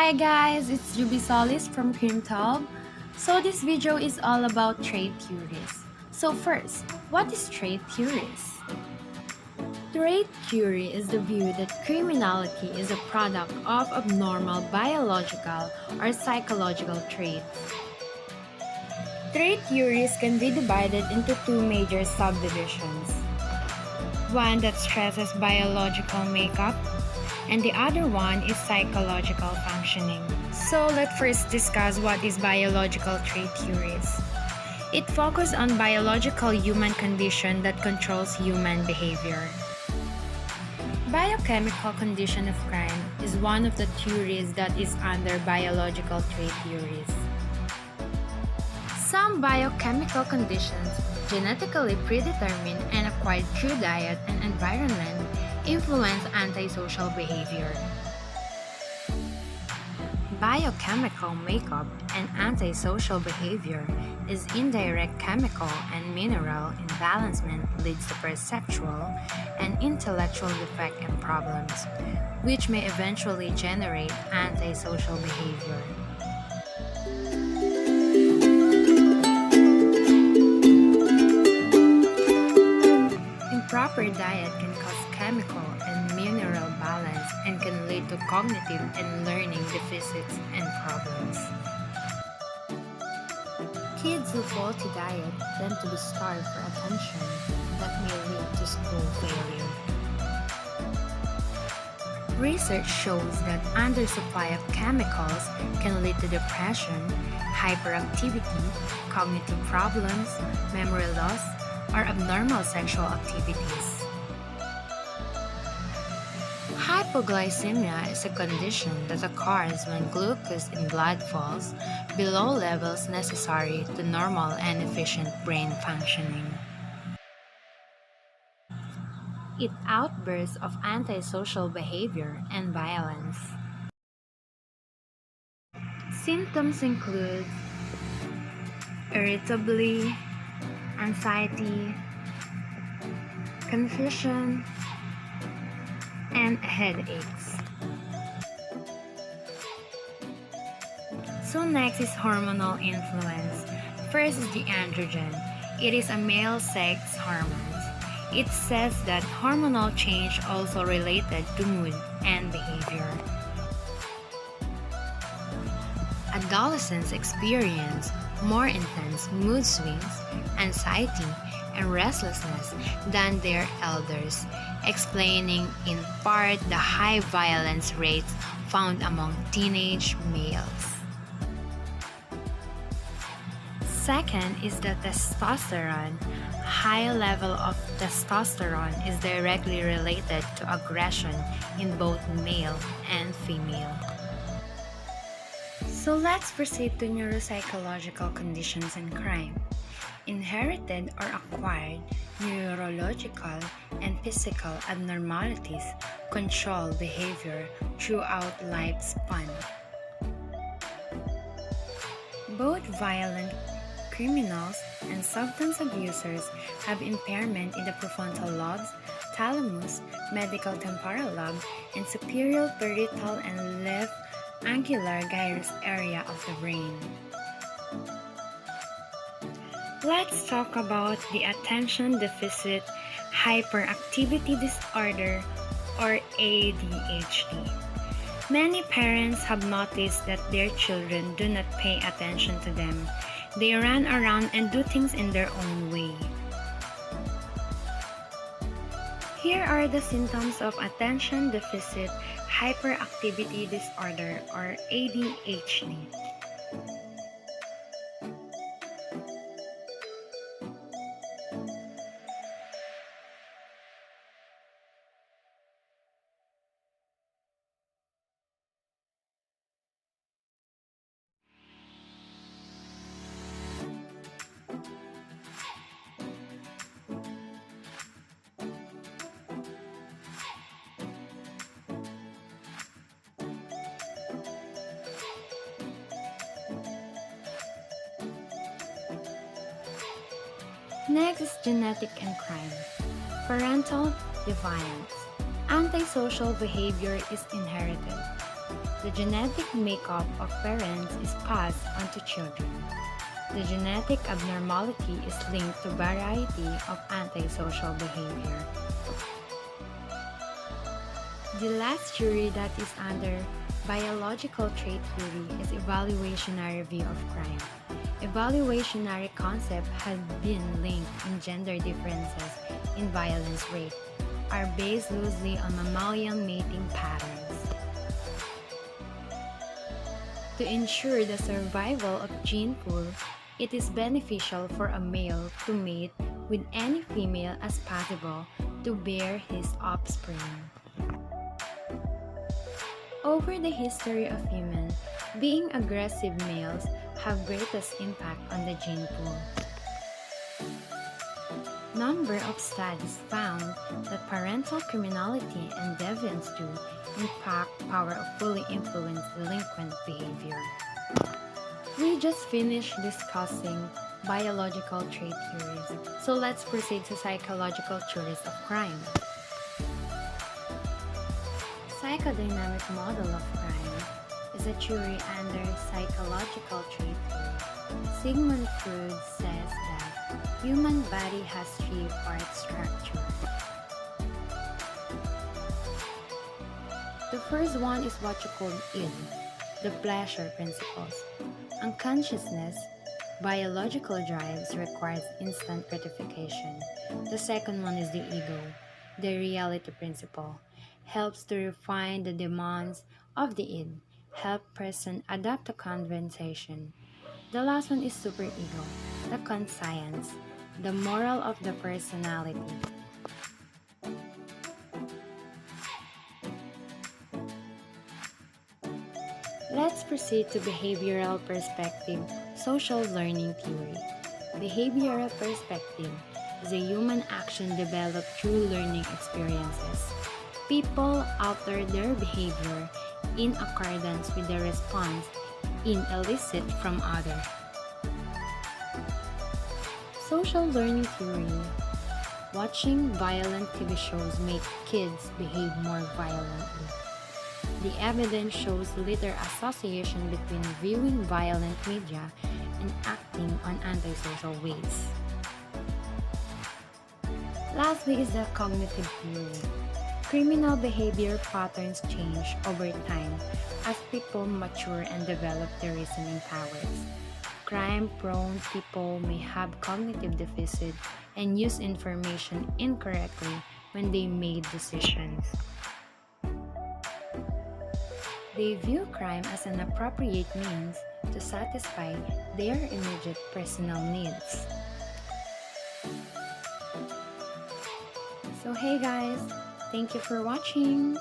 Hi guys, it's Juby Solis from Creamtalb. So this video is all about trait theories. So first, what is trait theories? Trait theory is the view that criminality is a product of abnormal biological or psychological traits. Trait theories can be divided into two major subdivisions. One that stresses biological makeup and the other one is psychological functioning. So let's first discuss what is biological trait theories. It focuses on biological human condition that controls human behavior. Biochemical condition of crime is one of the theories that is under biological trait theories. Some biochemical conditions, genetically predetermined and acquired through diet and environment, influence antisocial behavior. Biochemical makeup and antisocial behavior is indirect chemical and mineral imbalancement leads to perceptual and intellectual defect and problems, which may eventually generate antisocial behavior. Improper diet can cause chemical and mineral balance and can lead to cognitive and learning deficits and problems. Kids who faulty diet tend to be starved for attention that may lead to school failure. Research shows that undersupply of chemicals can lead to depression, hyperactivity, cognitive problems, memory loss, or abnormal sexual activities. Hypoglycemia is a condition that occurs when glucose in blood falls below levels necessary to normal and efficient brain functioning. It outbursts of antisocial behavior and violence. Symptoms include irritability, anxiety, confusion, and headaches. So next is hormonal influence. First is the androgen. It is a male sex hormone. It says that hormonal change also related to mood and behavior. Adolescents experience more intense mood swings, anxiety, and restlessness than their elders, explaining in part the high violence rates found among teenage males. Second is the testosterone. High level of testosterone is directly related to aggression in both male and female. So let's proceed to neuropsychological conditions in crime. Inherited or acquired neurological and physical abnormalities control behavior throughout lifespan. Both violent criminals and substance abusers have impairment in the prefrontal lobes, thalamus, medial temporal lobe, and superior parietal and left angular gyrus area of the brain. Let's talk about the attention deficit hyperactivity disorder or ADHD. Many parents have noticed that their children do not pay attention to them. They run around and do things in their own way. Here are the symptoms of attention deficit hyperactivity disorder or ADHD. Next is genetic and crime. Parental deviance. Antisocial behavior is inherited. The genetic makeup of parents is passed on to children. The genetic abnormality is linked to variety of antisocial behavior. The last theory that is under biological trait theory is evaluationary view of crime. Evaluationary concept has been linked in gender differences in violence rate, are based loosely on mammalian mating patterns. To ensure the survival of gene pool, it is beneficial for a male to mate with any female as possible to bear his offspring. Over the history of humans, being aggressive males have greatest impact on the gene pool. Number of studies found that parental criminality and deviance do impact power of fully influence delinquent behavior. We just finished discussing biological trait theories, so let's proceed to psychological theories of crime. Psychodynamic model of crime is a theory under psychological trait theory. Sigmund Freud says that human body has three-part structure. The first one is what you call id, the pleasure principles. Unconsciousness, biological drives requires instant gratification. The second one is the ego, the reality principle. Helps to refine the demands of the id, help person adapt to compensation. The last one is superego, the conscience, the moral of the personality. Let's proceed to behavioral perspective, social learning theory. Behavioral perspective is a human action developed through learning experiences. People alter their behavior in accordance with the response in elicit from others. Social learning theory. Watching violent TV shows make kids behave more violently. The evidence shows little association between viewing violent media and acting on antisocial ways. Lastly is the cognitive theory. Criminal behavior patterns change over time as people mature and develop their reasoning powers. Crime-prone people may have cognitive deficit and use information incorrectly when they made decisions. They view crime as an appropriate means to satisfy their immediate personal needs. So hey guys, thank you for watching.